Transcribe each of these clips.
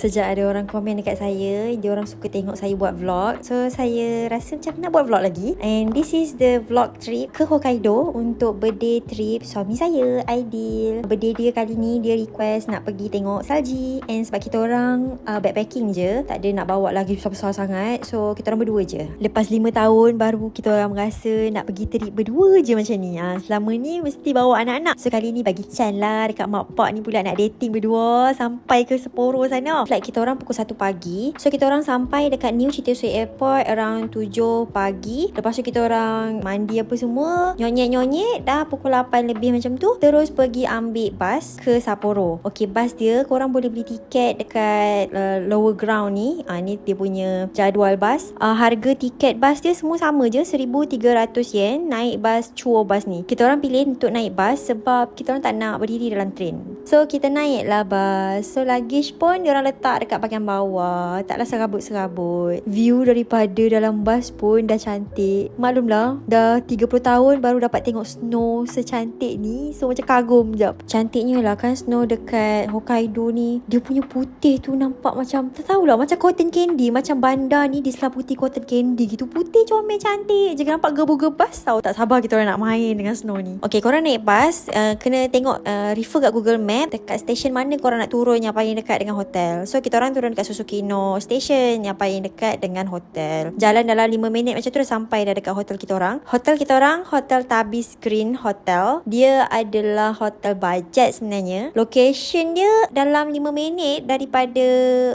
Sejak ada orang komen dekat saya, dia orang suka tengok saya buat vlog. So saya rasa macam nak buat vlog lagi. And this is the vlog trip ke Hokkaido untuk birthday trip suami saya, Aidil. Birthday dia kali ni dia request nak pergi tengok salji. And sebab kita orang backpacking je, tak ada nak bawa lagi besar-besar sangat. So kita orang berdua je. Lepas 5 tahun baru kita orang merasa nak pergi trip berdua je macam ni. Selama ni mesti bawa anak-anak. So kali ni bagi chance lah dekat mak pak ni pula nak dating berdua sampai ke Sapporo sana. Flight kita orang pukul 1 pagi. So kita orang sampai dekat New Chitosui Airport around 7 pagi. Lepas tu kita orang mandi apa semua, nyonyet-nyonyet dah pukul 8 lebih macam tu. Terus pergi ambil bas ke Sapporo. Okay, bas dia korang boleh beli tiket dekat lower ground ni. Ni dia punya jadual bas. Harga tiket bas dia semua sama je, 1,300 yen naik bas Chuo bus ni. Kita orang pilih untuk naik bas sebab kita orang tak nak berdiri dalam train. So kita naik lah bas. So luggage pun diorang letak dekat bahagian bawah, taklah serabut-serabut. View daripada dalam bas pun dah cantik. Maklumlah dah 30 tahun baru dapat tengok snow secantik ni. So macam kagum jap. Cantiknya lah kan snow dekat Hokkaido ni. Dia punya putih tu nampak macam, tak tahulah, macam cotton candy. Macam bandar ni diselaputi cotton candy gitu. Putih comel cantik. Jangan nampak gebu-gebas tau. Tak sabar kita orang nak main dengan snow ni. Okay, korang naik bas, kena tengok refer kat Google Map dekat stesen mana korang nak turun yang paling dekat dengan hotel. So kita orang turun dekat Susukino Station yang paling dekat dengan hotel. Jalan dalam 5 minit macam tu dah sampai dah dekat hotel kita orang. Hotel kita orang Hotel Tabis Green Hotel. Dia adalah hotel budget sebenarnya. Location dia dalam 5 minit daripada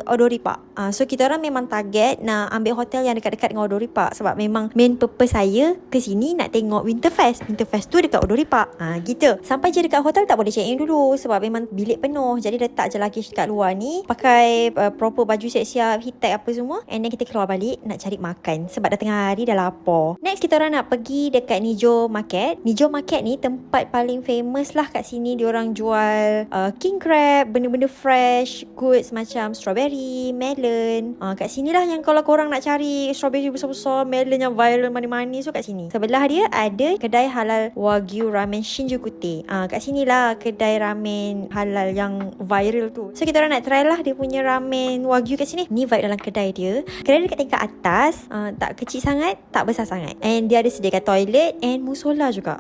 Odori Park. So kita orang memang target nak ambil hotel yang dekat-dekat dengan Odori Park sebab memang main purpose saya ke sini nak tengok Winterfest. Winterfest tu dekat Odori Park. Gitu. Sampai je dekat hotel tak boleh check in dulu sebab memang bilik penuh. Jadi letak je luggage kat luar ni, pakai proper baju siap-siap, heat tag apa semua, and then kita keluar balik nak cari makan sebab dah tengah hari dah lapar. Next kita orang nak pergi dekat Nijo Market. Nijo Market ni tempat paling famous lah kat sini. Diorang jual king crab, benda-benda fresh, goods macam strawberry, melon. Kat sini lah yang kalau korang nak cari strawberry besar-besar, melon yang viral manis-manis, so kat sini. Sebelah dia ada kedai halal Wagyu Ramen Shinjuku-te. Kat sini lah kedai ramen halal yang viral tu. So kita orang nak try lah dia punya ramen Wagyu kat sini. Ni vibe dalam kedai dia. Kedai dia kat tingkat atas, tak kecil sangat, tak besar sangat. And dia ada sediakan toilet and musola juga.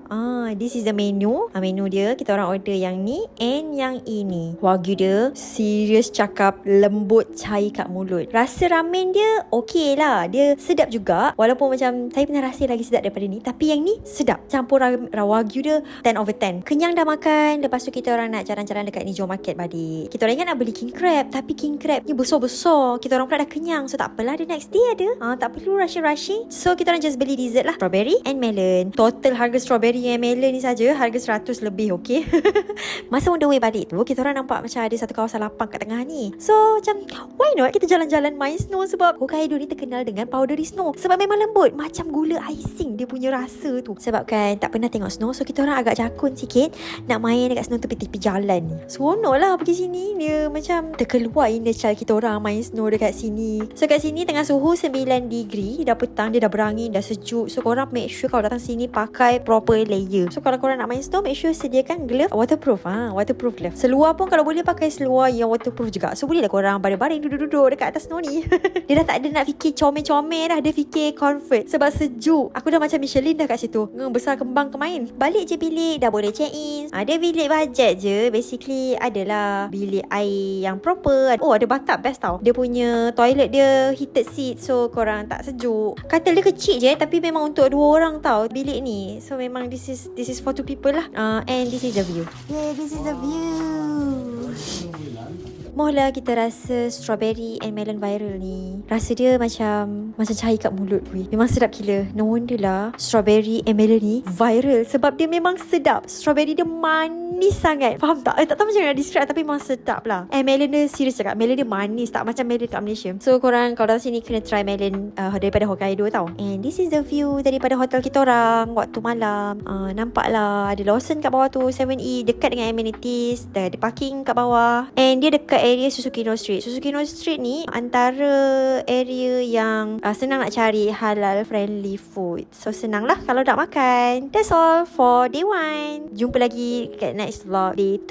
This is the menu. Menu dia kita orang order yang ni and yang ini. Wagyu dia serius cakap lembut, cair kat mulut. Rasa ramen dia okey lah. Dia sedap juga. Walaupun macam saya pernah rasa lagi sedap daripada ni, tapi yang ni sedap. Campur Wagyu dia 10 over 10. Kenyang dah makan. Lepas tu kita orang nak jalan-jalan dekat Nijo Market balik. Kita orang ingat nak beli king crab, tapi king crab ni besar-besar. Kita orang pula dah kenyang. So tak apalah, the next day ada. Tak perlu rushing. So kita orang just beli dessert lah, strawberry and melon. Total harga strawberry and melon ni saja harga 100 lebih, okay? Masa on the way balik tu, kita orang nampak macam ada satu kawasan lapang kat tengah ni. So macam why not kita jalan-jalan main snow sebab Hokkaido ni terkenal dengan powdery snow. Sebab memang lembut, macam gula icing dia punya rasa tu. Sebab kan tak pernah tengok snow, so kita orang agak jakun sikit nak main dekat snow tepi-tepi jalan ni. Seronok lah pergi sini. Dia macam terkeluar inner child kita orang main snow dekat sini. So kat sini tengah suhu 9 degree, dah petang, dia dah berangin, dah sejuk. So korang make sure kalau datang sini pakai proper layer. So kalau korang nak main snow, make sure sediakan glove waterproof. Waterproof glove. Seluar pun kalau boleh pakai seluar yang waterproof juga. So boleh lah korang baring-baring duduk-duduk dekat atas snow ni. Dia dah tak ada nak fikir comel-comel dah. Dia fikir comfort sebab sejuk. Aku dah macam Michelin dah kat situ. Besar kembang kemain. Balik je bilik, dah boleh check in. Dia bilik budget je. Basically adalah bilik air yang proper. Ada bathtub, best tau. Dia punya toilet dia heated seat, so korang tak sejuk. Katil dia kecil je, tapi memang untuk 2 orang tau bilik ni. So memang this is for 2 people lah. And this is the view. Yeah, this is the view. Mohlah kita rasa strawberry and melon viral ni. Rasa dia macam cair kat mulut weh. Memang sedap gila. No wonder lah strawberry and melon ni viral sebab dia memang sedap. Strawberry dia manis sangat. Faham tak? Tak tahu macam nak describe, tapi memang sedap lah. And melon dia serius cakap, melon dia manis, tak macam melon kat Malaysia. So korang kalau datang sini kena try melon daripada Hokkaido tau. And this is the view daripada hotel kita orang waktu malam. Nampak lah ada Lawson kat bawah tu, 7E dekat dengan amenities. Dah ada parking kat bawah. And dia dekat area Susukino Street. Susukino Street ni antara area yang senang nak cari halal friendly food. So senang lah kalau nak makan. That's all for day 1. Jumpa lagi kat next vlog day 2.